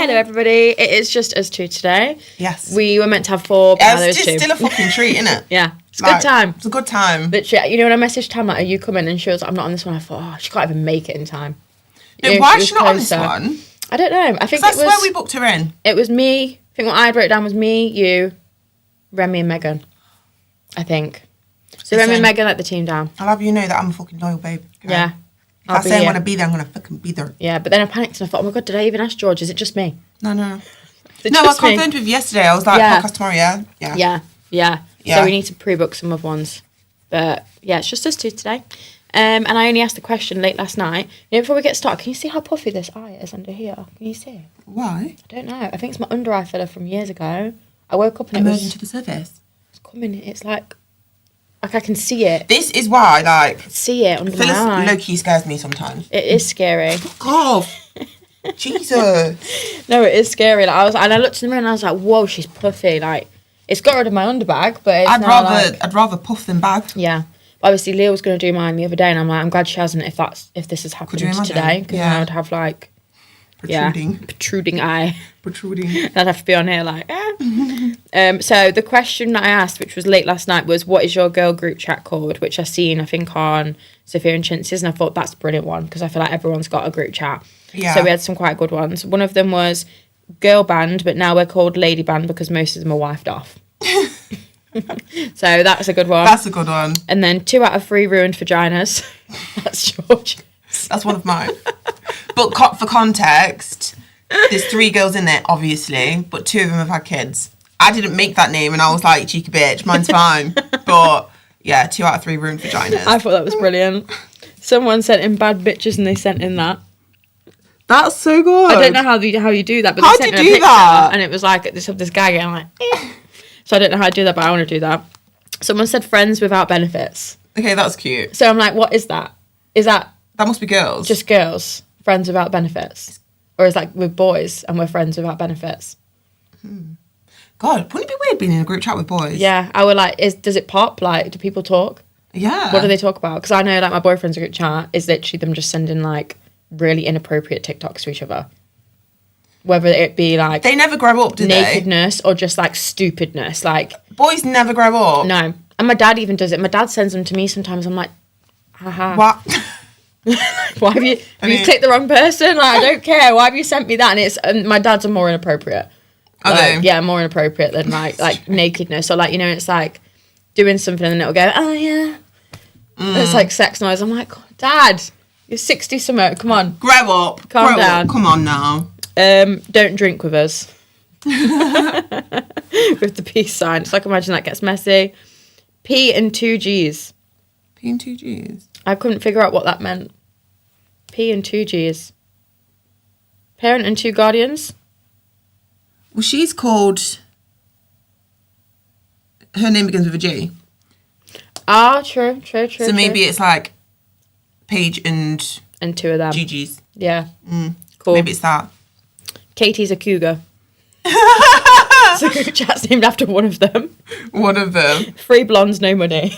Hello, everybody. It is just us two today. Yes. We were meant to have four, but now there's it's two. just still a fucking treat, isn't it? Yeah. It's a good time. It's a good time. Literally, you know, when I messaged Tam, like, are you coming? And she was like, I'm not on this one. I thought, oh, she can't even make it in time. No, You know, why she is she was not on this closer. one? I don't know. I think That's it was... where we booked her in. It was me. I think what I wrote down was me, you, Remy and Megan. I think. So Remy and Megan let the team down. I'll have you know that I'm a fucking loyal babe. Okay? Yeah. If I say I'm going to be there, I'm going to fucking be there. Yeah, but then I panicked and I thought, oh my God, did I even ask George? Is it just me? No. Is it No, I just me? confirmed with you yesterday. I was like, podcast tomorrow, yeah? Yeah. So we need to pre-book some other ones. But yeah, it's just us two today. And I only asked the question late last night. You know, before we get started, can you see how puffy this eye is under here? Can you see it? Why? I don't know. I think it's my under eye filler from years ago. I woke up and Emerging to the surface. It's coming. It's like I can see it. This is why, like... See it under my eye. Low-key scares me sometimes. It is scary. Oh, Jesus. No, it is scary. Like, I looked in the mirror and I was like, whoa, she's puffy. Like, it's got rid of my underbag, but it's I'd rather puff than bag. Yeah. But obviously, Leah was going to do mine the other day, and I'm like, I'm glad she hasn't. If this has happened today, because then I would have like protruding eye. Protruding. And I'd have to be on here like. So the question that I asked, which was late last night, was what is your girl group chat called? Which I seen, I think, on Sophia and Chintz's, and I thought that's a brilliant one because I feel like everyone's got a group chat. Yeah. So we had some quite good ones. One of them was girl band, but now we're called lady band because most of them are wifed off. So that's a good one. That's a good one. And then 2 out of 3 ruined vaginas. That's George. That's one of mine. But for context, there's 3 girls in there, obviously, but 2 of them have had kids. I didn't make that name, and I was like, cheeky bitch, mine's fine. But yeah, 2 out of 3 ruined vaginas. I thought that was brilliant. Someone sent in bad bitches, and they sent in that. That's so good. I don't know how you do that, but How they sent do in you a do picture, that? and it was like this guy going like. So I don't know how to do that, but I want to do that. Someone said friends without benefits. Okay, that's cute. So I'm like, what is that? Is that That must be girls. just girls, friends without benefits? Or is like with boys and we're friends without benefits? God, wouldn't it be weird being in a group chat with boys? Yeah, I would like, does it pop? Like, do people talk? Yeah. What do they talk about? Because I know like my boyfriend's group chat is literally them just sending like really inappropriate TikToks to each other. Whether it be like... They never grow up, do they? Nakedness or just like stupidness. Like... Boys never grow up. No. And my dad even does it. My dad sends them to me sometimes. I'm like, haha. What? Why have you clicked the wrong person? Like, I don't care. Why have you sent me that? And my dad's are more inappropriate. Are they? Yeah, more inappropriate than like nakedness. Or like, you know, it's like doing something and it'll go, oh yeah. It's like sex noise. I'm like, Dad, you're 60 something. Come on. Grow up. Calm Grow down. Up. Come on now. Don't drink with us. With the peace sign. It's like, imagine that gets messy. P and 2 G's. P and 2 G's. I couldn't figure out what that meant. P and 2 G's. Parent and 2 guardians. Well, she's called... Her name begins with a G. Ah, true. So maybe it's like Paige and 2 of them. Gigi's. Yeah. Cool. Maybe it's that. Katie's a cougar. So group chat's named after one of them. One of them. 3 blondes, no money.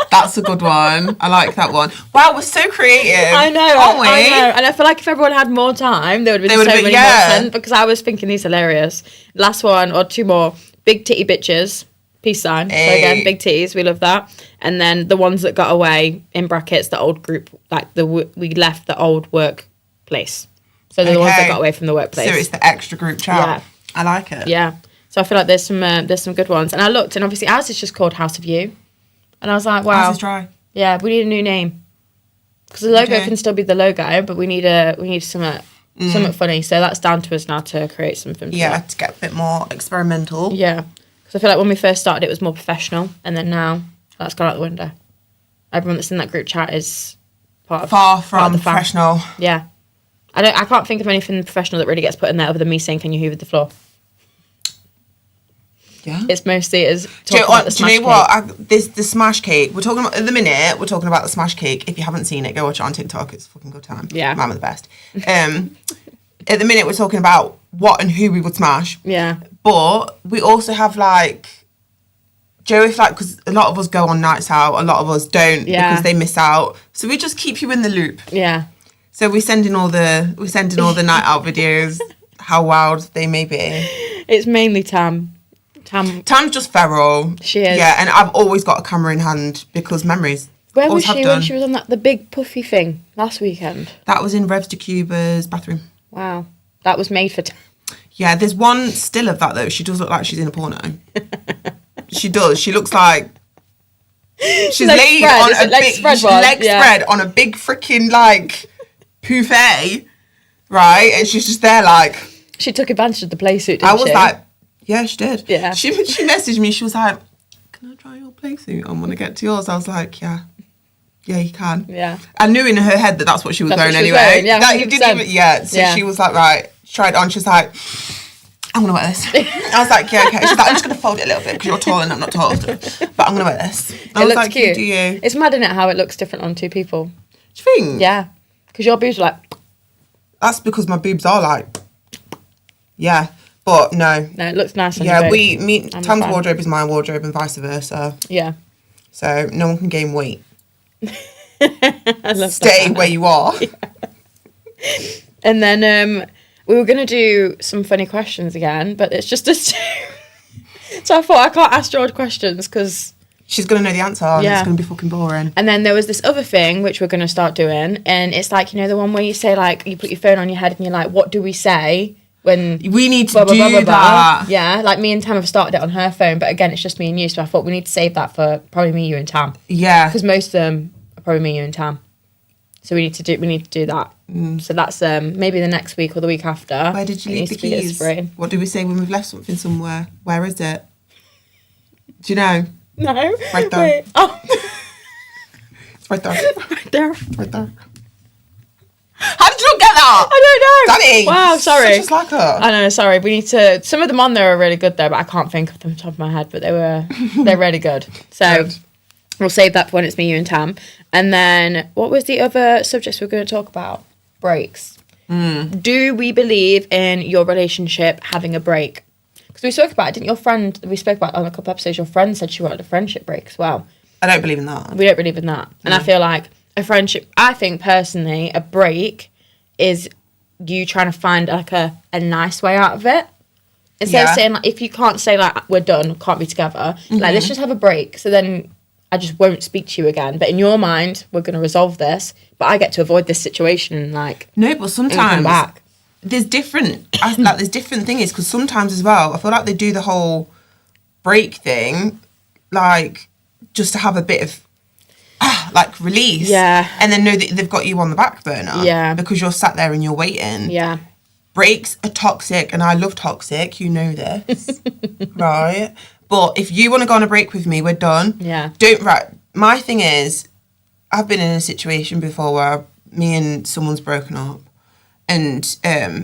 That's a good one. I like that one. Wow, we're so creative. I know, aren't we? I know. And I feel like if everyone had more time, there would have been so many more sent, because I was thinking these hilarious. Last one, or 2 more. Big titty bitches. Peace sign. Hey. So again, big titties, we love that. And then the ones that got away, in brackets, the old group, like we left the old workplace. So they're the ones that got away from the workplace. So it's the extra group chat. Yeah. I like it. Yeah. So I feel like there's some good ones. And I looked, and obviously ours is just called House of You. And I was like, wow. Ours is dry. Yeah, we need a new name. Because the logo can still be the logo, but we need something funny. So that's down to us now to create something. Yeah, to get a bit more experimental. Yeah. Because I feel like when we first started, it was more professional. And then now, that's gone out the window. Everyone that's in that group chat is far from professional. Yeah. I can't think of anything professional that really gets put in there other than me saying, can you hoover the floor? Yeah. It's mostly talking about the smash cake. Do you know what? The smash cake. We're talking about, at the minute, we're talking about the smash cake. If you haven't seen it, go watch it on TikTok. It's a fucking good time. Yeah. Mama the best. At the minute, we're talking about what and who we would smash. Yeah. But we also have like, Joe, if like, because a lot of us go on nights out, a lot of us don't because they miss out. So we just keep you in the loop. Yeah. So we're sending all the night out videos. how wild they may be. It's mainly Tam. Tam's just feral. She is. Yeah, and I've always got a camera in hand because memories. Where was Always have she done. when she was on the big puffy thing last weekend? That was in Revs de Cuba's bathroom. Wow. That was made for Tam. Yeah, there's one still of that though. She does look like she's in a porno. She does. She looks like she's Leg laid spread. on Is a it leg big spread one? leg Yeah. spread on a big freaking like buffet, right? And she's just there like. She took advantage of the play suit, didn't I was she? like, yeah, she did. Yeah. She messaged me. She was like, "Can I try your play suit? I want to get to yours." I was like, "Yeah, you can." Yeah. I knew in her head that that's what she was That's wearing what she was anyway. wearing, yeah, That you didn't 100%. even. Yeah. So Yeah. she was like, right. She tried it on. She was like, I'm gonna wear this. I was like, yeah, okay. She's like, I'm just gonna fold it a little bit because you're tall and I'm not tall, but I'm gonna wear this. I It was looks like, cute. Do you? It's mad, isn't it, how it looks different on two people? Do you think? Yeah. Because your boobs are like, That's because my boobs are like, yeah, but no. no, it looks nice on Yeah, your boobs. I'm a Tam's fan. wardrobe is my wardrobe and vice versa. Yeah. So no one can gain weight. I love Stay that. where you are. And then we were going to do some funny questions again, but it's just us two. So I thought I can't ask George questions because... She's gonna know the answer and Yeah. it's gonna be fucking boring. And then there was this other thing which we're going to start doing, and it's like, the one where you say, like, you put your phone on your head and you're like, what do we say when... We need to blah, blah, do blah, blah, blah. that. Yeah, like me and Tam have started it on her phone, but again, it's just me and you, so I thought we need to save that for probably me, you and Tam. Yeah. Because most of them are probably me, you and Tam. So we need to do that. So that's maybe the next week or the week after. Where did you It leave needs the to be at keys? Spring. What do we say when we've left something somewhere? Where is it? Do you know? No. Right there. Wait. Oh, It's right there. right there. Right there. How did you not get that? I don't know. Danny! Wow, sorry. Such a slacker. I know, sorry. We need to... Some of them on there are really good, though, but I can't think of them off the top of my head, but they're really good. So Good. we'll save that for when it's me, you and Tam. And then what was the other subjects we were going to talk about? Breaks. Do we believe in your relationship having a break? Because we spoke about it, didn't your friend... We spoke about it on a couple of episodes. Your friend said she wanted a friendship break as well. I don't believe in that. We don't believe in that. And I feel like a friendship... I think, personally, a break is you trying to find, like, a nice way out of it. Instead of Yeah. saying, like, if you can't say, like, we're done, can't be together, like, let's just have a break. So then I just won't speak to you again. But in your mind, we're going to resolve this. But I get to avoid this situation and, like, No, but and come sometimes back. there's different things because sometimes as well, I feel like they do the whole break thing, like just to have a bit of like release. Yeah. And then know that they've got you on the back burner. Yeah. Because you're sat there and you're waiting. Yeah. Breaks are toxic and I love toxic, you know this. Right? But if you want to go on a break with me, we're done. Yeah. My thing is, I've been in a situation before where me and someone's broken up. And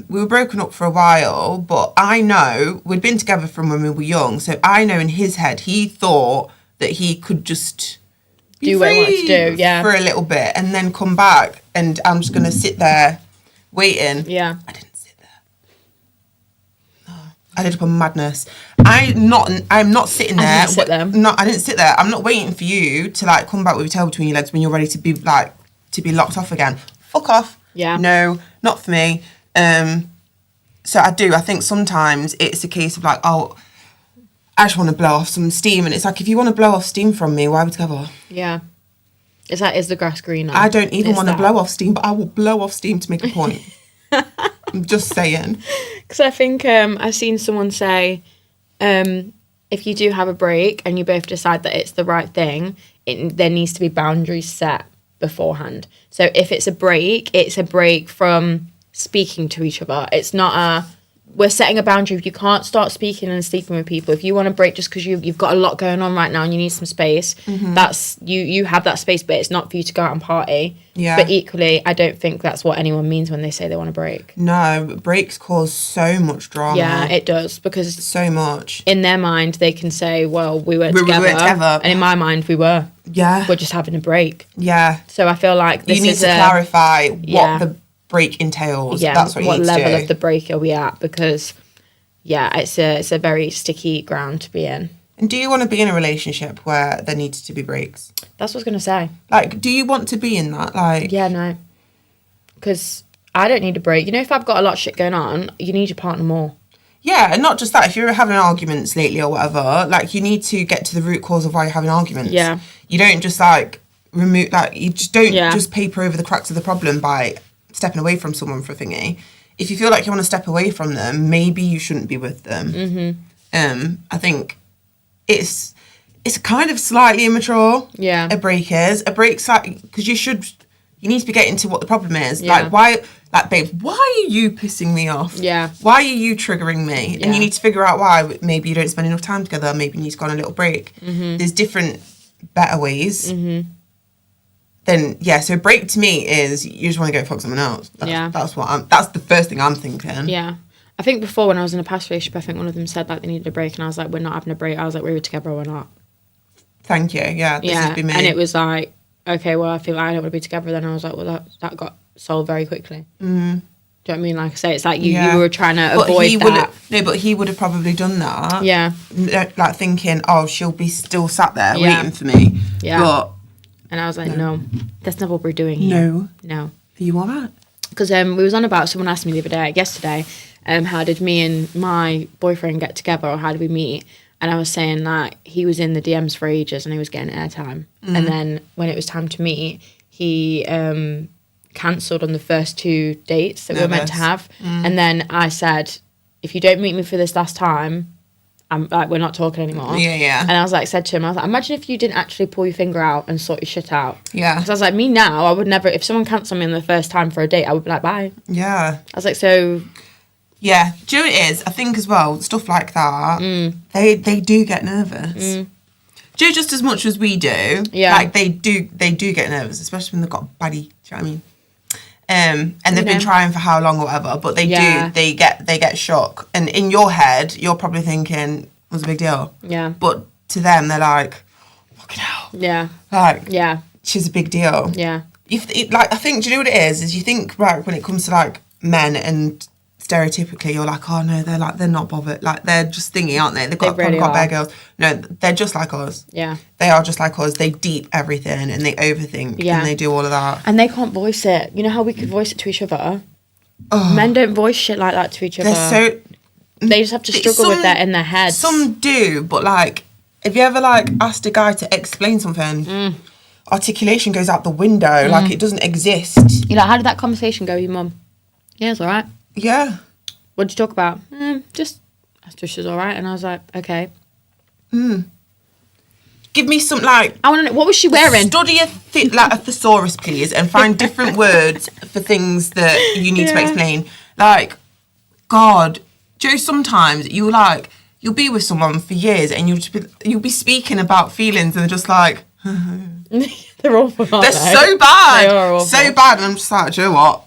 we were broken up for a while, but I know we'd been together from when we were young. So I know in his head, he thought that he could just be Do what he wanted to free do, yeah. for a little bit and then come back. And I'm just going to sit there waiting. Yeah. I didn't sit there. No, I did up a madness. I'm not sitting there. didn't sit there. No, I didn't sit there. I'm not waiting for you to like come back with your tail between your legs when you're ready to be locked off again. Fuck off. Yeah. No, not for me. So I think sometimes it's a case of like, oh, I just want to blow off some steam. And it's like, if you want to blow off steam from me, why are we together? Yeah. Is the grass greener? I don't even Is want to that- blow off steam, but I will blow off steam to make a point. I'm just saying. Because I think I've seen someone say, if you do have a break and you both decide that it's the right thing, there needs to be boundaries set beforehand. So if it's a break from speaking to each other. It's not we're setting a boundary. If you can't start speaking and sleeping with people, if you want to break just because you've got a lot going on right now and you need some space, that's you have that space, but it's not for you to go out and party. Yeah. But equally, I don't think that's what anyone means when they say they want a break. No, breaks cause so much drama. Yeah, it does, because So much. in their mind they can say, well, we weren't We together. weren't together. And in my mind we were. Yeah. We're just having a break. Yeah. So I feel like this You need is to clarify what yeah. the break entails. yeah, That's what you need level to do. of the break are we at, because it's a very sticky ground to be in. And do you want to be in a relationship where there needs to be breaks? That's what I was going to say. Like, do you want to be in that? Like, Yeah, no. Because I don't need a break. You know, if I've got a lot of shit going on, you need your partner more. Yeah, and not just that. If you're having arguments lately or whatever, like, you need to get to the root cause of why you're having arguments. Yeah. You don't just, like, remove, like, you just don't Yeah. just paper over the cracks of the problem by stepping away from someone for a thingy. If you feel like you want to step away from them, maybe you shouldn't be with them. Mm-hmm. I think it's kind of slightly immature. Yeah. A break is. A break's like, because you need to be getting to what the problem is. Yeah. Like, why, like, babe, why are you pissing me off? Yeah. Why are you triggering me? Yeah. And you need to figure out why. Maybe you don't spend enough time together. Maybe you need to go on a little break. Mm-hmm. There's different, better ways. Mm-hmm. Then, yeah, so break to me is you just want to go fuck someone else. That's that's the first thing I'm thinking. Yeah. I think before, when I was in a past relationship, I think one of them said, like, they needed a break, and I was like, we're not having a break. I was like, we were together or we're not. Thank you. Yeah, this has been me. And it was like, okay, well, I feel like I don't want to be together. Then I was like, well, that got solved very quickly. Mm. Do you know what I mean? Like I say, it's like you were trying to avoid that. But he would have probably done that. Yeah. Like, thinking, oh, she'll be still sat there waiting for me. Yeah. But and I was like, no, that's not what we're doing here. No. Are you all right? Because we was on about, someone asked me yesterday, how did me and my boyfriend get together, or how did we meet? And I was saying that he was in the DMs for ages and he was getting airtime. And then when it was time to meet, he cancelled on the first 2 dates that we were meant to have. And then I said, if you don't meet me for this last time, I'm like, we're not talking anymore. Yeah. And I was like, said to him, I was like, imagine if you didn't actually pull your finger out and sort your shit out. Yeah. Because I was like, me now, I would never, if someone cancelled me on the first time for a date, I would be like, bye. Yeah. I was like, so... Yeah, do you know what it is? I think as well, stuff like that, they do get nervous. Do you know, just as much as we do? Yeah. Like, they do get nervous, especially when they've got a baddie, do you know what I mean? And they've been trying for how long or whatever, but they get shook. And in your head, you're probably thinking, what's the big deal? Yeah. But to them, they're like, fucking hell. Yeah. Like, Yeah. she's a big deal. Yeah. Like, I think, do you know what it is? Is you think, right, when it comes to, like, men and stereotypically you're like, oh no, they're not bothered, like, they're just thingy, aren't they? They've got really bad girls. No, they're just like us. Yeah. They are just like us. They deep everything and they overthink and they do all of that. And they can't voice it. You know how we could voice it to each other? Men don't voice shit like that to each other. They just have to struggle with that in their heads. Some do, but, like, have you ever, like, asked a guy to explain something? Articulation goes out the window, like, it doesn't exist. You're like, how did that conversation go with your mum? Yeah, it's all right. Yeah. What did you talk about? Just asked her if she was all right. And I was like, okay. Give me some, like... I want to know, what was she wearing? Study a thesaurus, please, and find different words for things that you need to explain. Like, God, Joe, sometimes you'll be with someone for years and you'll be speaking about feelings and they're just like... They're awful, aren't They're they? so bad. They are awful. So bad. And I'm just like, do you know what?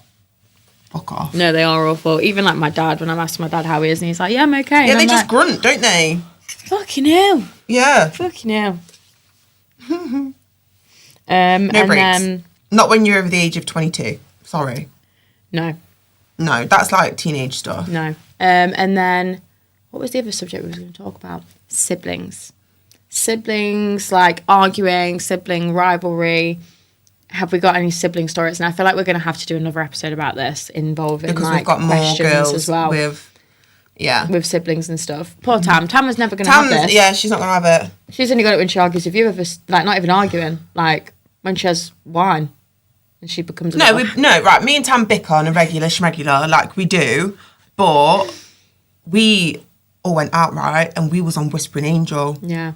Fuck off. No, they are awful. Even, like, my dad, when I'm asking my dad how he is, and he's like, yeah, I'm okay. Yeah, and they I'm just like, grunt, don't they? fucking hell. Yeah. Fucking hell. No and breaks. then... Not when you're over the age of 22. Sorry. No. No, that's like teenage stuff. No. And then, what was the other subject we were going to talk about? Siblings. Siblings, like, arguing, sibling rivalry. Have we got any sibling stories? And I feel like we're going to have to do another episode about this, involving, Because like, we've got more questions girls as well. with Siblings and stuff. Poor Tam. Tam was never going to have this. Yeah, she's not going to have it. She's only got it when she argues with you. Like, not even arguing. Like, when she has wine. And she becomes a right. Me and Tam bicker on a regular schmegular, like we do. But we all went out, right? And we was on Whispering Angel. Yeah.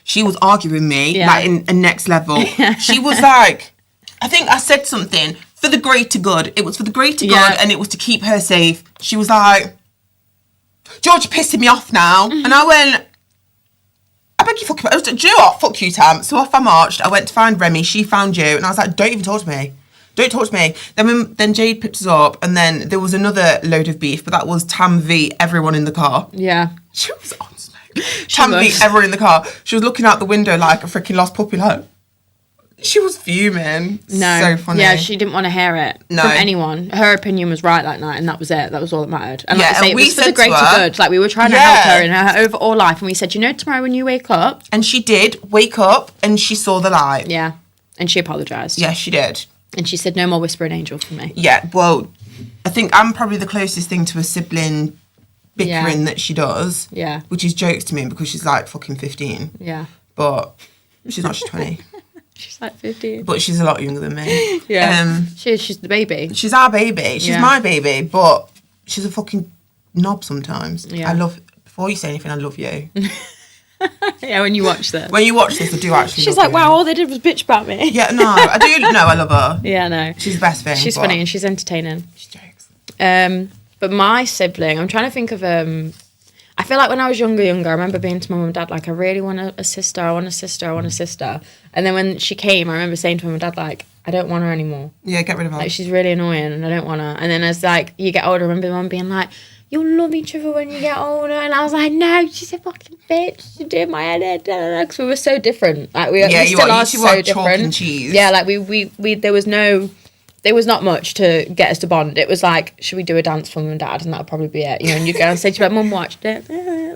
She was arguing me, Yeah. like, in a next level. She was like, I think I said something for the greater good. It was for the greater good, and it was to keep her safe. She was like, George, you're pissing me off now. And I went, I beg you fucking... Do you know what? Fuck you, Tam. So off I marched. I went to find Remy. She found you. And I was like, don't even talk to me. Don't talk to me. Then Jade picked us up. And then there was another load of beef. But that was Tam v everyone in the car. Yeah. She was on smoke. Tam v everyone in the car. She was looking out the window like a freaking lost puppy. Like, she was fuming. No. So funny. Yeah, she didn't want to hear it from anyone. Her opinion was right that night, and that was it. That was all that mattered. And like I say, it was for the greater good. Like, we were trying to help her in her overall life, and we said, you know, tomorrow when you wake up... And she did wake up, and she saw the light. Yeah. And she apologised. Yeah, she did. And she said, no more whispering angel for me. Yeah, well, I think I'm probably the closest thing to a sibling bickering that she does. Yeah. Which is jokes to me because she's like fucking 15. Yeah. But she's not, she's 20. She's like 15. But she's a lot younger than me. Yeah. She's the baby. She's our baby. She's my baby, but she's a fucking knob sometimes. Yeah. Before you say anything, I love you. Yeah, when you watch this. When you watch this, I do actually She's love like, you. wow, all they did was bitch about me. Yeah, no, I do. No, I love her. Yeah, no. She's the best thing. She's but funny and she's entertaining. She jokes. But my sibling, I'm trying to think of I feel like when I was younger, I remember being to my mum and dad like, I really want a sister, I want a sister, I want a sister. And then when she came, I remember saying to mum and dad like, I don't want her anymore. Yeah, get rid of her. Like, she's really annoying and I don't want her. And then as like you get older, I remember mum being like, you'll love each other when you get older. And I was like, no, she's a fucking bitch. She's doing my head in. Because we were so different. Like we still are so different. And cheese. Yeah, like we there was not much to get us to bond. It was like, should we do a dance for mum and dad? And that would probably be it. You know, and you'd go and say to your mum, watched it. And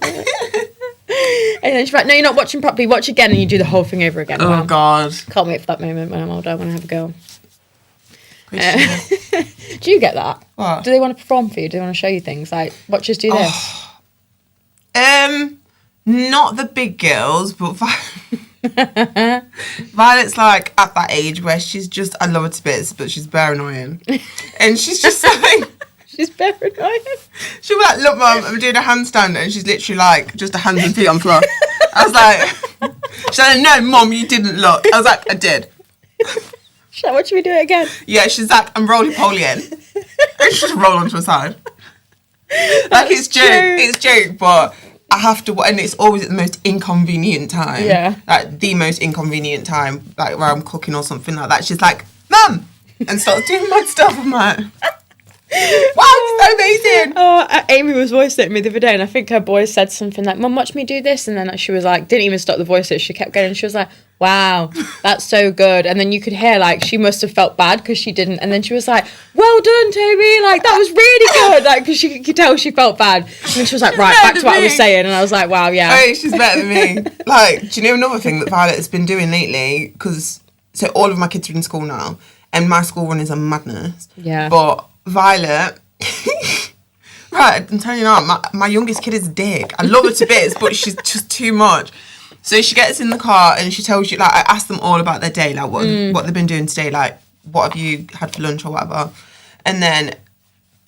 then she's like, no, you're not watching properly. Watch again. And you do the whole thing over again. Oh, Wow. God. Can't wait for that moment when I'm older, when I have a girl. Do you get that? What? Do they want to perform for you? Do they want to show you things? Like, watchers do this? Not the big girls, but Violet's like at that age where she's just, I love her to bits, but she's bare annoying. And she's just like, She's very annoying. she'll be like, look mum, I'm doing a handstand, and she's literally like, just a hands and feet on floor. I was like, she's like, no mum, you didn't look. I was like, I did. She's like, watch me do it again. Yeah, she's like, I'm roly-polying. And she just roll onto her side. Like, it's joke, but I have to, and it's always at the most inconvenient time. Yeah. Like, the most inconvenient time, like, where I'm cooking or something like that. She's like, mum! And starts doing my stuff. I'm like, wow, it's so amazing. Oh, Amy was voice noting me the other day, and I think her boy said something like, Mum, watch me do this. And then she was like, didn't even stop the voice note. She kept going, and she was like, wow, that's so good. And then you could hear, like, she must have felt bad because she didn't. And then she was like, well done, Toby. Like, that was really good. Like, because she could tell she felt bad. And then she was like, right, back to what I was saying. And I was like, wow, yeah. Hey, she's better than me. Like, do you know another thing that Violet has been doing lately? Because, so all of my kids are in school now, and my school run is a madness. Yeah. But Violet, right, I'm telling you now, my youngest kid is a dick. I love her to bits, but she's just too much. So she gets in the car and she tells you, like, I ask them all about their day, like what they've been doing today, like what have you had for lunch or whatever. And then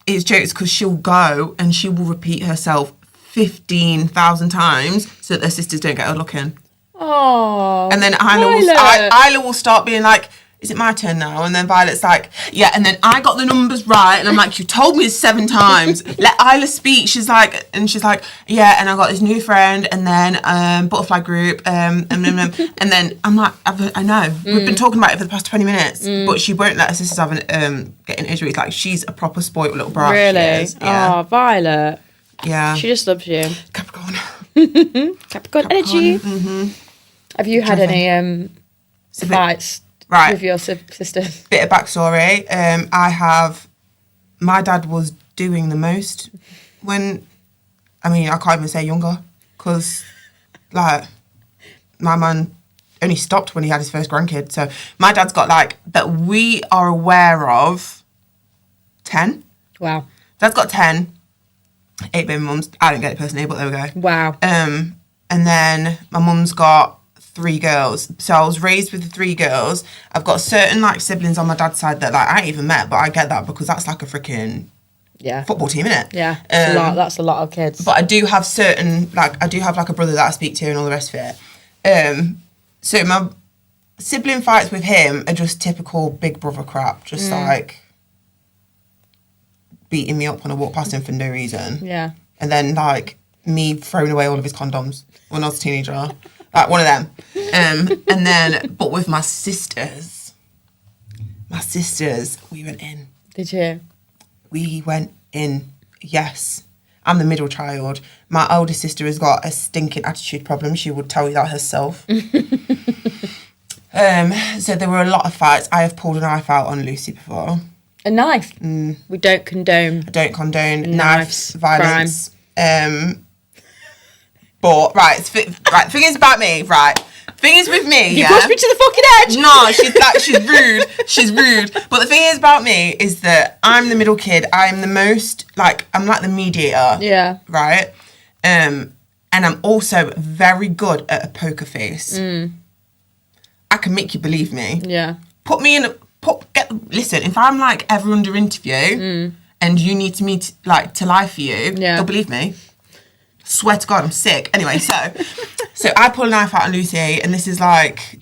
it's jokes because she'll go and she will repeat herself 15,000 times so that their sisters don't get her looking. Oh. And then Isla will start being like, is it my turn now? And then Violet's like, yeah, and then I got the numbers right. And I'm like, you told me 7 times. Let Isla speak. She's like, yeah, and I got this new friend, and then butterfly group, and then I'm like, I know. We've been talking about it for the past 20 minutes, but she won't let her sisters have getting injuries. Like, she's a proper spoiled little brat. Really? Yeah. Oh, Violet. Yeah. She just loves you. Capricorn. Capricorn energy. Mm-hmm. Have you had any fights with your sisters? Bit of backstory. My dad was doing the most when, I can't even say younger, because, like, my man only stopped when he had his first grandkid. So my dad's got, like, that we are aware of, 10. Wow. Dad's got 10. 8 baby mums. I didn't get it personally, but there we go. Wow. And then my mum's got 3 girls. So I was raised with the 3 girls. I've got certain, like, siblings on my dad's side that, like, I ain't even met, but I get that because that's like a freaking football team, innit? Yeah, that's a lot of kids. But I do have certain, like, a brother that I speak to and all the rest of it. So my sibling fights with him are just typical big brother crap. Just, like, beating me up when I walk past him for no reason. Yeah. And then, like, me throwing away all of his condoms when I was a teenager. Like, one of them. And then, but with my sisters, we went in. Did you? We went in, yes. I'm the middle child. My older sister has got a stinking attitude problem. She would tell you that herself. So there were a lot of fights. I have pulled a knife out on Lucy before. A knife? We don't condone. I don't condone knives, violence. But, right, the thing is about me, right, Thing is with me, You pushed me to the fucking edge. No, she's rude. She's rude. But the thing is about me is that I'm the middle kid. I'm the most, like, I'm like the mediator. Yeah. Right? And I'm also very good at a poker face. I can make you believe me. Yeah. Put me in listen, if I'm like ever under interview and you need me to lie for you, they'll believe me. Swear to God, I'm sick. Anyway, so I pull a knife out on Lucy, and this is like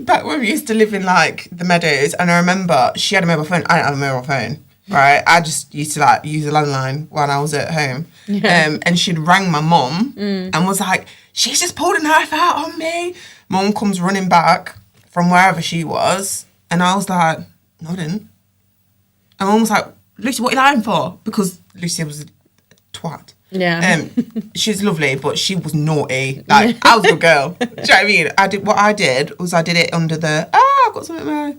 back when we used to live in like the meadows, and I remember she had a mobile phone. I didn't have a mobile phone, right? I just used to like use a landline when I was at home. And she'd rang my mum and was like, she's just pulled a knife out on me. Mum comes running back from wherever she was, and I was like, no, I didn't. And Mum was like, Lucy, what are you lying for? Because Lucy was a twat. Yeah. She was lovely, but she was naughty. Like, I was a good girl. Do you know what I mean? I did it under the, I've got something there.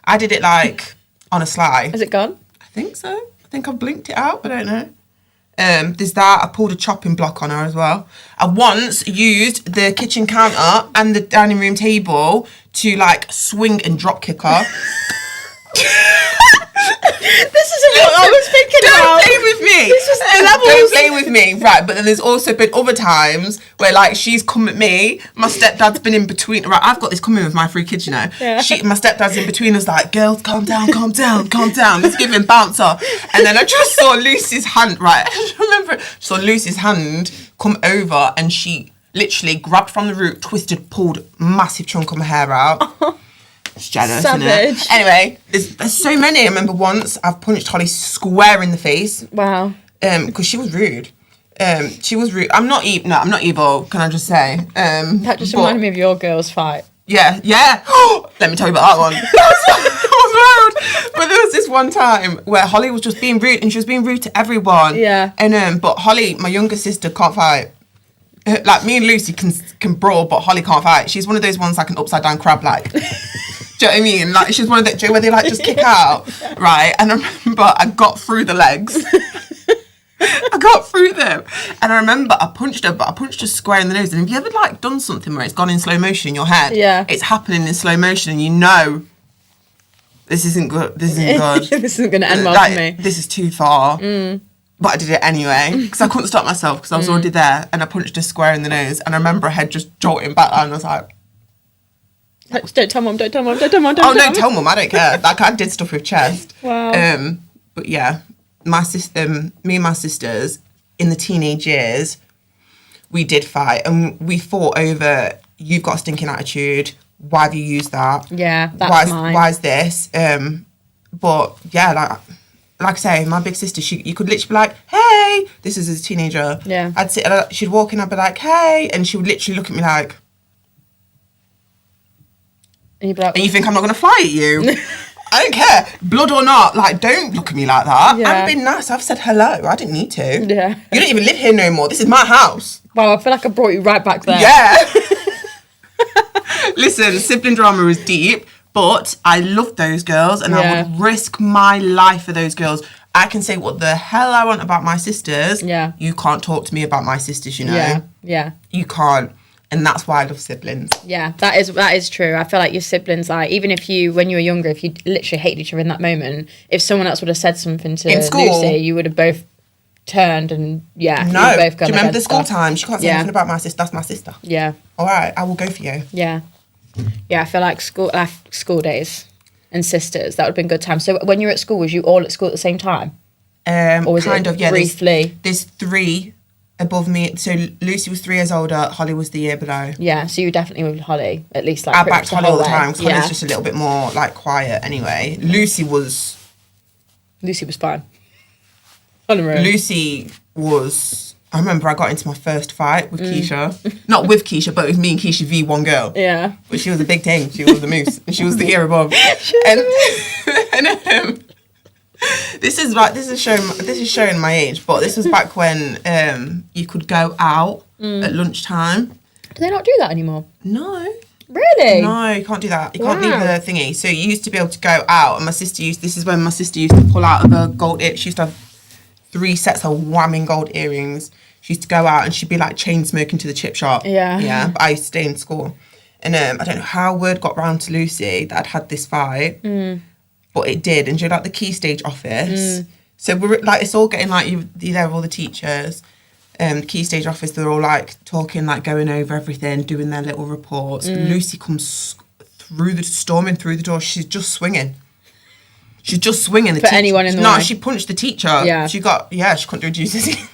I did it like on a sly. Is it gone? I think so. I think I blinked it out. I don't know. There's that. I pulled a chopping block on her as well. I once used the kitchen counter and the dining room table to like swing and drop kick her. This is what I was thinking Don't about. play with me. This was the levels. Don't play with me. Right, but then there's also been other times where like she's come at me. My stepdad's been in between. Right, I've got this coming with my 3 kids, you know. Yeah. My stepdad's in between us like, girls, calm down, calm down, calm down. Let's give him bouncer. And then I just saw Lucy's hand, right. I just remember, saw Lucy's hand come over and she literally grabbed from the root, twisted, pulled massive chunk of my hair out. It's jealous, Savage. isn't it? Anyway, there's so many. I remember once I've punched Holly square in the face. Wow. Because she was rude. She was rude. I'm not evil. Can I just say? That just reminded me of your girls' fight. Yeah. Let me tell you about that one. That was wild. But there was this one time where Holly was just being rude, and she was being rude to everyone. Yeah. And but Holly, my younger sister, can't fight. Like me and Lucy can brawl, but Holly can't fight. She's one of those ones like an upside down crab, like. Do you know what I mean? Like, she's one of the, where they like just kick out, right? And I remember I got through the legs. I got through them. And I remember I punched her, but I punched her square in the nose. And have you ever like done something where it's gone in slow motion in your head? Yeah. It's happening in slow motion and you know, this isn't good. This isn't good. This isn't going to end well Like, for me. this is too far. But I did it anyway because I couldn't stop myself because I was already there. And I punched her square in the nose. And I remember her head just jolting back and I was like, Like, don't tell mum, don't tell mum, don't tell mum, don't oh tell no, mum. tell mum, I don't care. Like I did stuff with chest. Wow. But yeah, me and my sisters in the teenage years, we did fight and we fought over. You've got a stinking attitude. Why have you used that? Yeah, that's mine. Why is this? But yeah, like I say, my big sister, you could literally be like, hey, this is as a teenager. Yeah. I'd sit, she'd walk in, I'd be like, hey, and she would literally look at me like. And you'd be like, And you think I'm not going to fly at you? I don't care, blood or not. Like, don't look at me like that. Yeah. I've been nice. I've said hello. I didn't need to. Yeah. You don't even live here no more. This is my house. wow, I feel like I brought you right back there. Yeah. Listen, sibling drama is deep, but I love those girls and I would risk my life for those girls. I can say what the hell I want about my sisters. Yeah. You can't talk to me about my sisters, you know? Yeah. Yeah. You can't. And that's why I love siblings. Yeah, that is true. I feel like your siblings, like, even if you, when you were younger, if you literally hated each other in that moment, if someone else would have said something to In school? Lucy, you would have both turned and, yeah. No. you'd both Do gone you remember the against school her. times? You can't say Yeah. anything about my sister. That's my sister. Yeah. All right, I will go for you. Yeah. Yeah, I feel like school days and sisters, that would have been good times. So when you were at school, was you all at school at the same time? Or was Kind it of, yeah. briefly? There's 3 above me. So Lucy was 3 years older. Holly was the year below. Yeah, so you were definitely with Holly, at least like I pretty backed much Holly all the whole time. way. 'Cause Holly's just a little bit more like quiet anyway. Lucy was fine. On her own. Lucy was. I remember I got into my first fight with Keisha. Not with Keisha, but it was me and Keisha v one girl. Yeah. But she was a big thing. She was the moose. And she was the year above. And this is showing my age, but this was back when you could go out at lunchtime. Do they not do that anymore? No. Really? No, you can't do that. You can't leave Wow. the thingy. So you used to be able to go out, and this is when my sister used to pull out of her gold ear. She used to have 3 sets of whamming gold earrings. She used to go out and she'd be like chain smoking to the chip shop. Yeah. Yeah, but I used to stay in school. And I don't know how word got round to Lucy that I'd had this fight, but it did. And you're like the key stage office. So we're like, it's all getting like, you're there with all the teachers. The key stage office, they're all like talking, like going over everything, doing their little reports. Lucy comes storming through the door. She's just swinging. She's just swinging. For anyone in the way. No, she punched the teacher. Yeah. She couldn't do GCSE.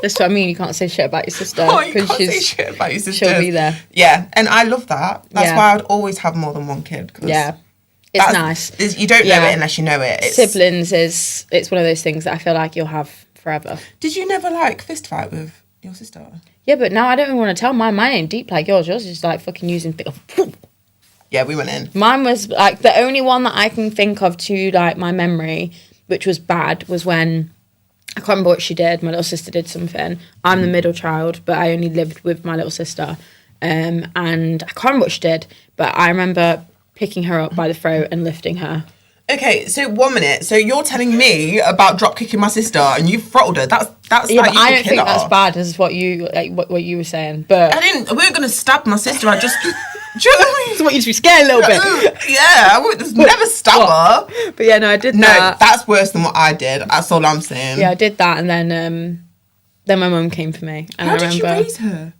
That's what I mean. You can't say shit about your sister. Oh, you can't say shit about your sister. She'll be there. Yeah, and I love that. That's Yeah. why I'd always have more than one kid. Yeah. It's nice. You don't know it unless you know it. Siblings it's one of those things that I feel like you'll have forever. Did you never like fist fight with your sister? Yeah, but now I don't even want to tell mine. Mine ain't deep like yours. Yours is just like fucking using... Yeah, we went in. Mine was like the only one that I can think of to like my memory, which was bad, was when... I can't remember what she did. My little sister did something. I'm the middle child, but I only lived with my little sister. And I can't remember what she did, but I remember picking her up by the throat and lifting her. Okay, so 1 minute. So you're telling me about drop kicking my sister and you throttled her. That's Yeah, like but I you don't kill think her. that's bad as what you what you were saying. But We weren't gonna stab my sister. I just. Do you know what I mean? I want you to be scared a little bit. Yeah, I would never stab her. But yeah, no, I did No, that. that's worse than what I did. That's all I'm saying. Yeah, I did that, and then my mum came for me, and How I did you remember. raise her?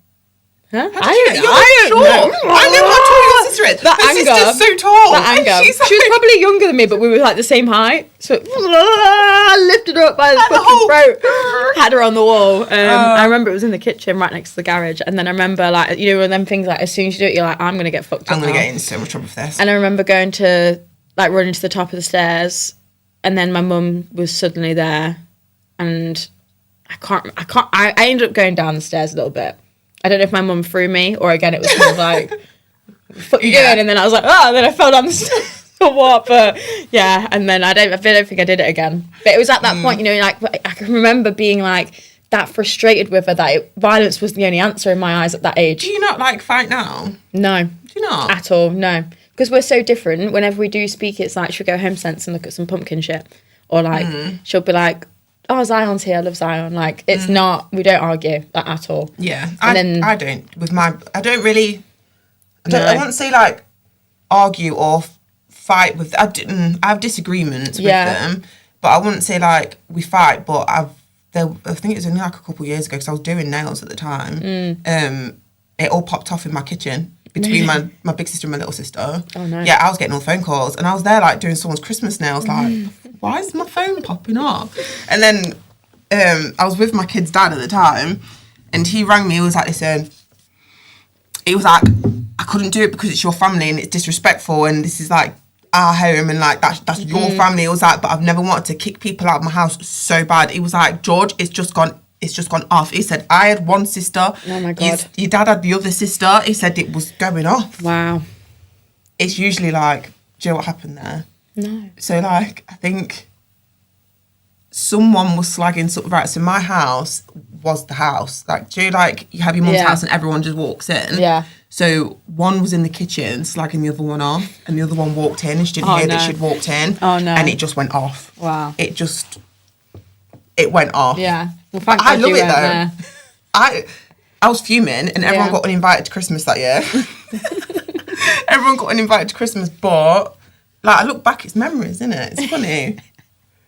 Huh? You're I don't sure. know. I know how tall your sister is. That My anger. sister's so tall. That anger. She's She was probably younger than me, but we were like the same height. So I lifted her up by the fucking throat, had her on the wall. I remember it was in the kitchen right next to the garage, and then I remember like one of them things like as soon as you do it, you're like, I'm gonna get fucked up. I'm gonna now. get in so much trouble for this. And I remember going to like running to the top of the stairs, and then my mum was suddenly there, and I ended up going down the stairs a little bit. I don't know if my mum threw me or again it was kind of like, what you doing? And then I was like, and then I fell down the stairs or what? But yeah, and then I don't think I did it again. But it was at that point, like I can remember being like that frustrated with her that violence was the only answer in my eyes at that age. Do you not like fight now? No. Do you not? At all, no. Because we're so different. Whenever we do speak, it's like she'll go home sense and look at some pumpkin shit. Or like, she'll be like, oh, Zion's here, I love Zion. Like, it's not, we don't argue like, at all. Yeah. And I don't. I don't really, No. I wouldn't say like argue or fight with, I have disagreements with them, but I wouldn't say like we fight, but I think it was only like a couple of years ago because I was doing nails at the time. It all popped off in my kitchen between my big sister and my little sister. Oh, no. Yeah, I was getting all the phone calls and I was there like doing someone's Christmas nails like, why is my phone popping up? And then I was with my kid's dad at the time and he rang me, he was like, listen, he was like, I couldn't do it because it's your family and it's disrespectful and this is like our home and like that's your family. It was like, but I've never wanted to kick people out of my house so bad. He was like, George, it's just gone off. He said, I had one sister. Oh my God. Your dad had the other sister. He said it was going off. Wow. It's usually like, do you know what happened there? No. So like, I think someone was slagging something, right? So my house was the house. Like, do you like, you have your mum's house and everyone just walks in? Yeah. So one was in the kitchen slagging the other one off and the other one walked in and she didn't hear that she'd walked in. Oh no. And it just went off. Wow. It went off. Yeah. Well, thank I God love you it weren't though. there. I was fuming and everyone got uninvited to Christmas that year. Everyone got uninvited to Christmas, but like I look back, it's memories, isn't it? It's funny.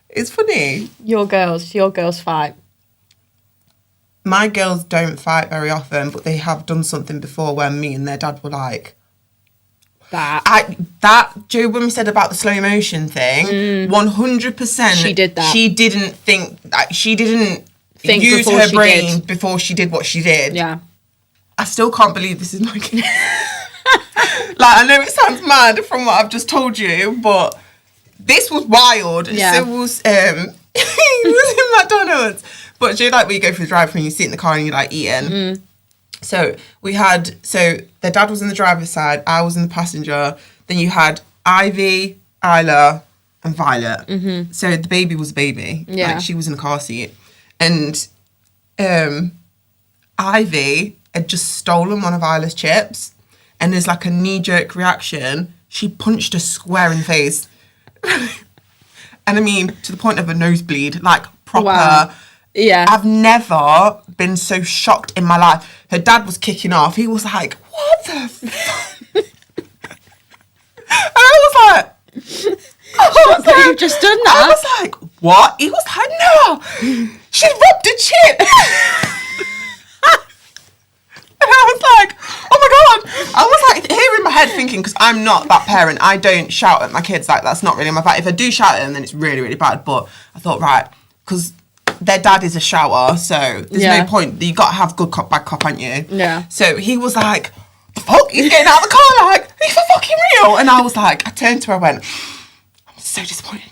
It's funny. Your girls fight. My girls don't fight very often, but they have done something before where me and their dad were like, Joe, when we said about the slow motion thing, 100%. She did that. She didn't Think use before her she brain did. before she did what she did. Yeah. I still can't believe this is my kid. Like, I know it sounds mad from what I've just told you, but this was wild. Yeah. So it was, he was in McDonald's. But do you like when you go through the drive-thru and you sit in the car and you're like eating? So their dad was in the driver's side, I was in the passenger. Then you had Ivy, Isla, and Violet. Mm-hmm. So the baby was a baby. Yeah. Like, she was in a car seat. And Ivy had just stolen one of Isla's chips. And there's like a knee-jerk reaction. She punched her square in the face. And I mean, to the point of a nosebleed, like proper. Wow. Yeah. I've never been so shocked in my life. Her dad was kicking off. He was like, what the fuck? And I was like, You've just done that. I was like, what? He was like, no, she rubbed a chip. And I was like, oh my God. I was like here in my head thinking, because I'm not that parent, I don't shout at my kids. Like, that's not really my vibe. If I do shout at them, then it's really, really bad. But I thought, right, because their dad is a shouter, so there's no point. You got to have good cop, bad cop, haven't you? Yeah. So he was like, the fuck? He's getting out of the car like, are you for fucking real? And I was like, I turned to her and went, I'm so disappointed.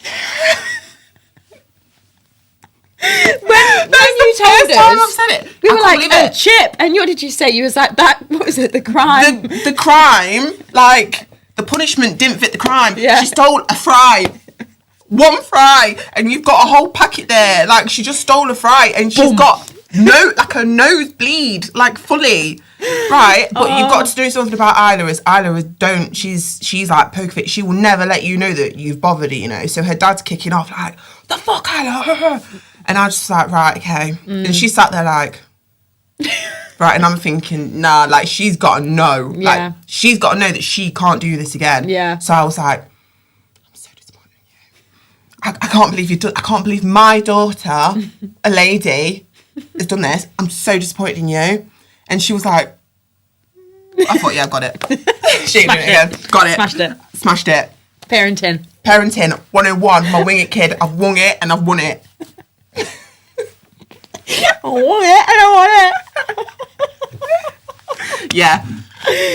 When you told First time I've us, said it. we I were can't like, believe oh, it. chip. And what did you say? You was like, that, what was it, the crime? The crime, like, the punishment didn't fit the crime. Yeah. She stole a fry. One fry. And you've got a whole packet there. Like, she just stole a fry. And she's got like a nosebleed, like, fully. Right? But you've got to do something about Isla. She's like poker face. She will never let you know that you've bothered her, you know. So her dad's kicking off like, the fuck, Isla? And I was just like, right, okay. And she sat there like... Right, and I'm thinking, nah, like, she's got to know. Yeah. Like, she's got to know that she can't do this again. Yeah. So I was like, I'm so disappointed in you. I can't believe I can't believe my daughter, a lady, has done this. I'm so disappointed in you. And she was like, I thought, yeah, I've got it. She ain't doing it again. Got it. Smashed it. Parenting 101, my wing it kid. I've won it and I've won it. I want it and I want it. Yeah.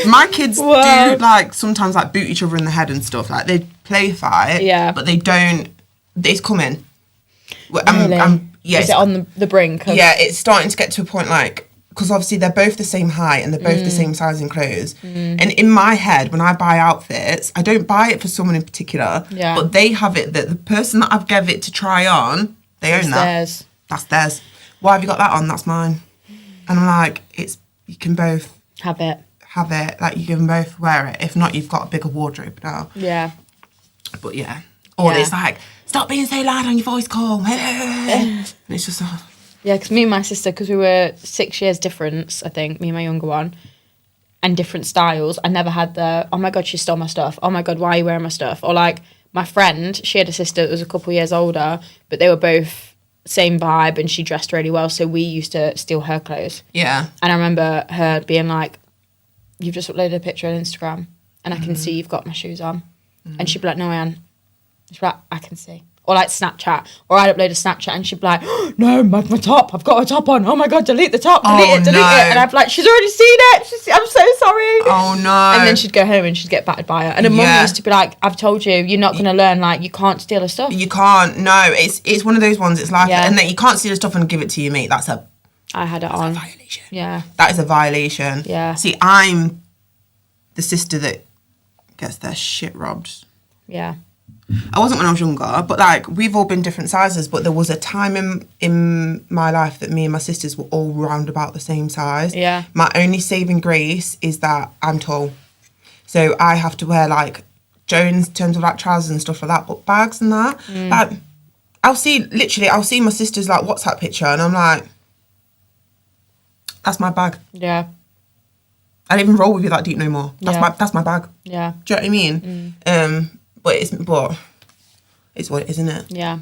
My kids Whoa. do, like, sometimes, like, boot each other in the head and stuff. Like, they play fight. Yeah. But they don't... It's coming. Really? Yeah, Is it on the brink? yeah, it's starting to get to a point, like... Because, obviously, they're both the same height and they're both the same size in clothes. And in my head, when I buy outfits, I don't buy it for someone in particular. Yeah. But they have it that the person that I've gave it to try on, they own that. Theirs. That's theirs. Why have you got that on? That's mine. And I'm like, you can both... Have it. Like, you can both wear it. If not, you've got a bigger wardrobe now. Yeah. But yeah. Or Yeah. it's like, stop being so loud on your voice call. And it's just, Yeah, because me and my sister, because we were 6 years difference, I think, me and my younger one, and different styles, I never had the, oh my God, she stole my stuff. Oh my God, why are you wearing my stuff? Or like, my friend, she had a sister that was a couple years older, but they were both same vibe and she dressed really well, so we used to steal her clothes. yeah. And I remember her being like, you've just uploaded a picture on Instagram and I can see you've got my shoes on. And she'd be like, no, Anne. She'd be like, I can see. Or like Snapchat. Or I'd upload a Snapchat and she'd be like, oh, no, my top. I've got a top on. Oh my God, delete the top. Delete it. no. And I'd be like, she's already seen it. I'm so sorry. Oh, no. And then she'd go home and she'd get battered by her. And her mum used to be like, I've told you, you're not going to learn. Like, you can't steal her stuff. You can't. No, it's one of those ones. It's like, Yeah. and then you can't steal the stuff and give it to your mate. That's a I had it on. violation. Yeah. That is a violation. Yeah. See, I'm the sister that gets their shit robbed. Yeah. I wasn't when I was younger, but like we've all been different sizes. But there was a time in my life that me and my sisters were all round about the same size. Yeah. My only saving grace is that I'm tall, so I have to wear like Jones in terms of like trousers and stuff like that. But bags and that, like I'll see my sister's like WhatsApp picture, and I'm like, that's my bag. Yeah. I don't even roll with you that deep no more. That's my bag. Yeah. Do you know what I mean? But it's what it is, isn't it? Yeah.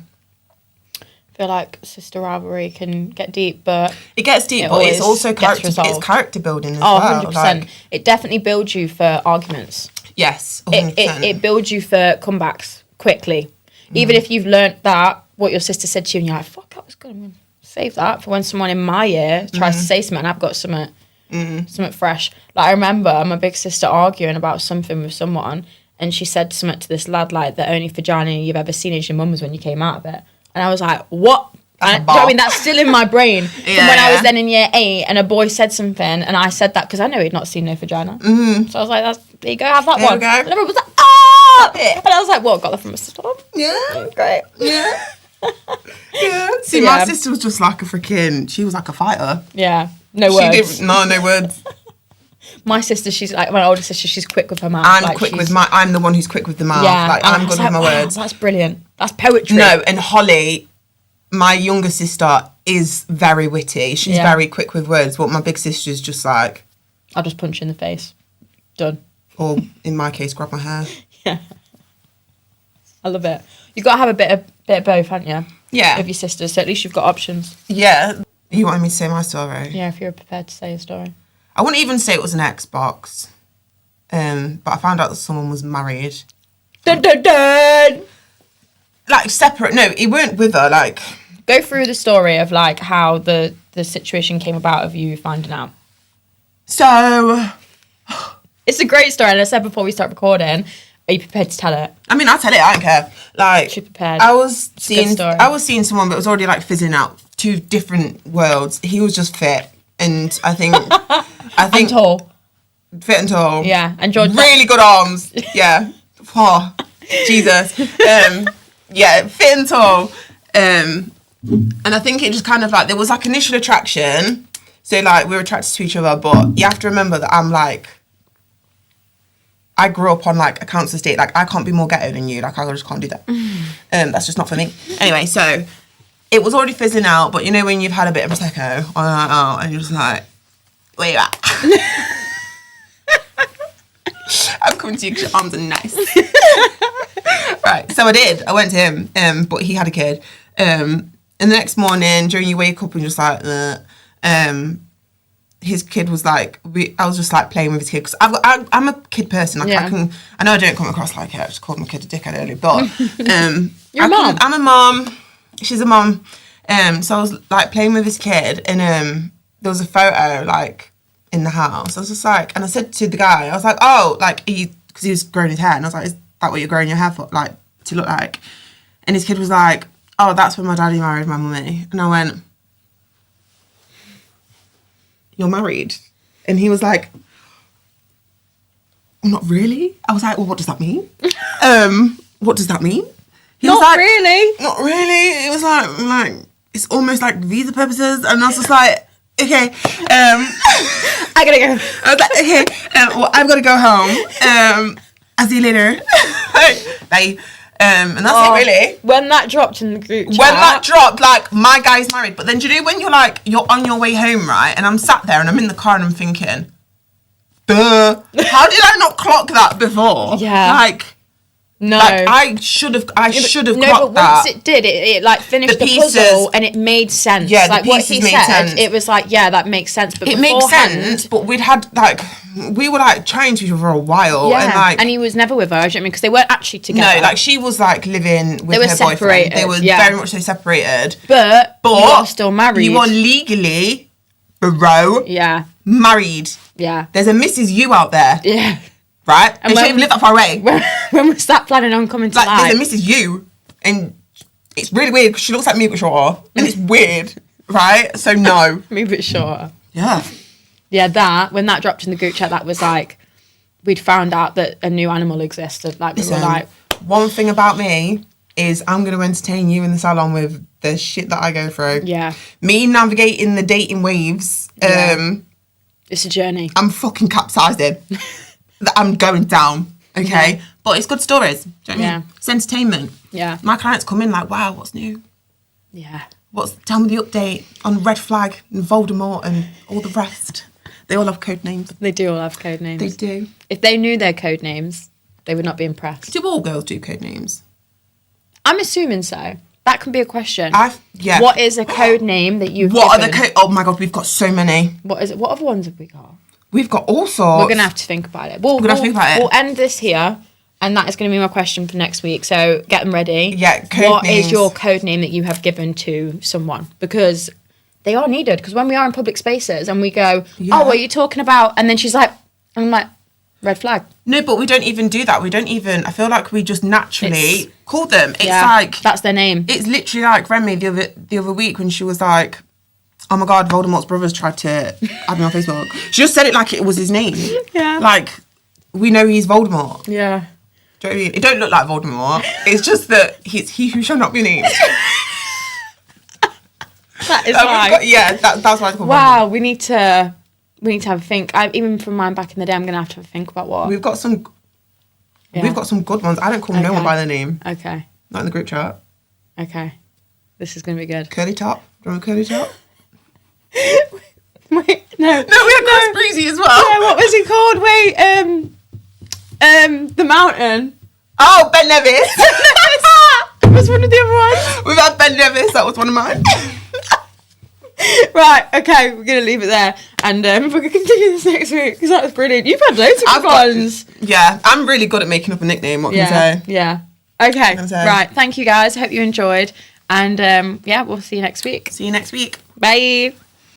I feel like sister rivalry can get deep, but It gets deep, It but it's always also gets character. resolved. It's character building as oh, well. 100%. Like, It definitely builds you for arguments. yes, 100%. It builds you for comebacks quickly. Even if you've learnt that, what your sister said to you, and you're like, fuck, that was good. I'm going to save that for when someone in my year tries to say something and I've got something fresh. Like, I remember my big sister arguing about something with someone, and she said something to this lad, like, the only vagina you've ever seen is your mum's when you came out of it. And I was like, what? That's a And, do you know what I bar. mean? That's still in my brain. From Yeah, when I was yeah. then in year 8 and a boy said something and I said that because I know he'd not seen no vagina. So I was like, there you go, have that There one. we go. And everyone was like, ah! Yeah. And I was like, what? Got that from my sister? Yeah, Great. yeah, yeah. See, Yeah. my sister was just like she was like a fighter. Yeah. No She words. didn't, no words. My sister, she's like, my older sister, she's quick with her mouth. I'm like, quick she's- I'm the one who's quick with the mouth. Yeah. Like, and I'm I was good with my like, wow, words. That's brilliant. That's poetry. No, and Holly my younger sister is very witty. She's Yeah. very quick with words, but my big sister's just like, I'll just punch you in the face. Done. or in my case, grab my hair. Yeah. I love it. You've got to have a bit of both, haven't you? Yeah. Of your sisters, so at least you've got options. Yeah. You wanted me to say my story? Yeah, if you're prepared to say a story. I wouldn't even say it was an Xbox. But I found out that someone was married. Dun, dun, dun! Like, separate. No, he weren't with her. Like, Go through the story of like how the situation came about of you finding out. so, It's a great story, and I said before we start recording, are you prepared to tell it? I mean, I'll tell it. I don't care. Like, She prepared. I was a good story. seeing someone, but it was already like fizzing out. Two different worlds. He was just fit, and I think, And tall. fit and tall. Yeah, and George. Really good arms. Yeah. Oh, Jesus. Yeah, fit and tall. And I think it just kind of like, there was like initial attraction. So like we were attracted to each other, but you have to remember that I'm like, I grew up on like a council estate. Like I can't be more ghetto than you. Like I just can't do that. That's just not for me. Anyway, so it was already fizzing out, but you know when you've had a bit of Prosecco and you're just like, where you at? I'm coming to you because your arms are nice. Right, so I did. I went to him, but he had a kid. And the next morning, during you wake up and you're just like, his kid was like, I was just like playing with his kid because I'm a kid person. Like Yeah. I know I don't come across like it. I just called my kid a dickhead earlier, but You're a mom. I'm a mom. She's a mom. So I was like playing with his kid, and there was a photo like in the house. I was just like, and I said to the guy, I was like, oh, like, because he was growing his hair, and I was like, is that what you're growing your hair for, like, to look like? And his kid was like, oh, that's when my daddy married my mummy. And I went, you're married? And he was like, not really. I was like, well, what does that mean? What does that mean? He was Not like, really. Not really. It was like it's almost like visa purposes, and I was just like, okay. I gotta go. I was like, okay. Well, I've got to go home. I'll see you later. Bye. And that's it, really. When that dropped in the group chat. When that dropped, like, my guy's married. But then, do you know when you're on your way home, right? And I'm sat there and I'm in the car and I'm thinking, duh. How did I not clock that before? Yeah. Like, No. I should have No, clocked but once that. it did, it like finished The the, pieces- puzzle and it made sense. Yeah, the like what pieces he made said, sense. it was like, yeah, that makes sense. But It makes beforehand- sense, but we were like trying to for a while, Yeah, and like, he was never with her. Do you know what I mean? Because they weren't actually together. no, like she was like living with They were her boyfriend. separated, They were yeah. very much so separated. but you are still married. You are legally, bro, Yeah, married. yeah, There's a Mrs. You out there, yeah. right? And she when- don't even live that far away. When was that planning on coming to Like, life? there's a Mrs. You, and it's really weird because she looks like me but shorter, and it's weird, right? So no, Move it shorter. yeah. Yeah, when that dropped in the group chat, that was like, we'd found out that a new animal existed. Like, we were Listen, like, one thing about me is I'm going to entertain you in the salon with the shit that I go through. yeah, Me navigating the dating waves, Yeah. it's a journey. I'm fucking capsizing. That I'm going down, okay? Yeah. But it's good stories. Do you know what I mean? Yeah. It's entertainment. Yeah, My clients come in like, wow, what's new? yeah. Tell me the update on Red Flag and Voldemort and all the rest. They all have code names. They do all have code names. They do. If they knew their code names, they would not be impressed. Do all girls do code names? I'm assuming so. That can be a question. Yeah. What is a code name that you've What are given? the code? Oh my God, we've got so many. What is it? What other ones have we got? We've got all sorts. We're going to have to think about it. We're gonna have to think about it. We'll end this here, and that is going to be my question for next week. So get them ready. Yeah, code What is names. your code name that you have given to someone? Because they are needed. Because when we are in public spaces and we go, Yeah. oh, what are you talking about? And then she's like, and I'm like, red flag. No, but we don't even do that. We don't even. I feel like we just naturally call them. It's Yeah, like that's their name. it's literally like Remy the other week when she was like, "Oh my God, Voldemort's brothers tried to add me on Facebook." She just said it like it was his name. Yeah. Like we know he's Voldemort. Yeah. Do you know what I mean? It don't look like Voldemort. It's just that he's he who shall not be named. That is We've why. got- yeah, that's why it's called Wow, we need to have a think. Even from mine back in the day, I'm gonna have to think about what. Voldemort. We've got some. Yeah. We've got some good ones. I don't call no one Okay. by their name. Okay. Not in the group chat. Okay. This is going to be good. Curly top. Do you want a curly top? Wait, no. No, we had Chris Breezy as well. Yeah, what was he called? Wait, the mountain. Oh, Ben Nevis. That was one of the other ones. We've had Ben Nevis. That was one of mine. Right, okay, we're going to leave it there. And we're going to continue this next week because that was brilliant. You've had loads of good ones. Yeah, I'm really good at making up a nickname. What can I say? Yeah. Okay, say? right. Thank you guys. Hope you enjoyed. And yeah, we'll see you next week. See you next week. Bye.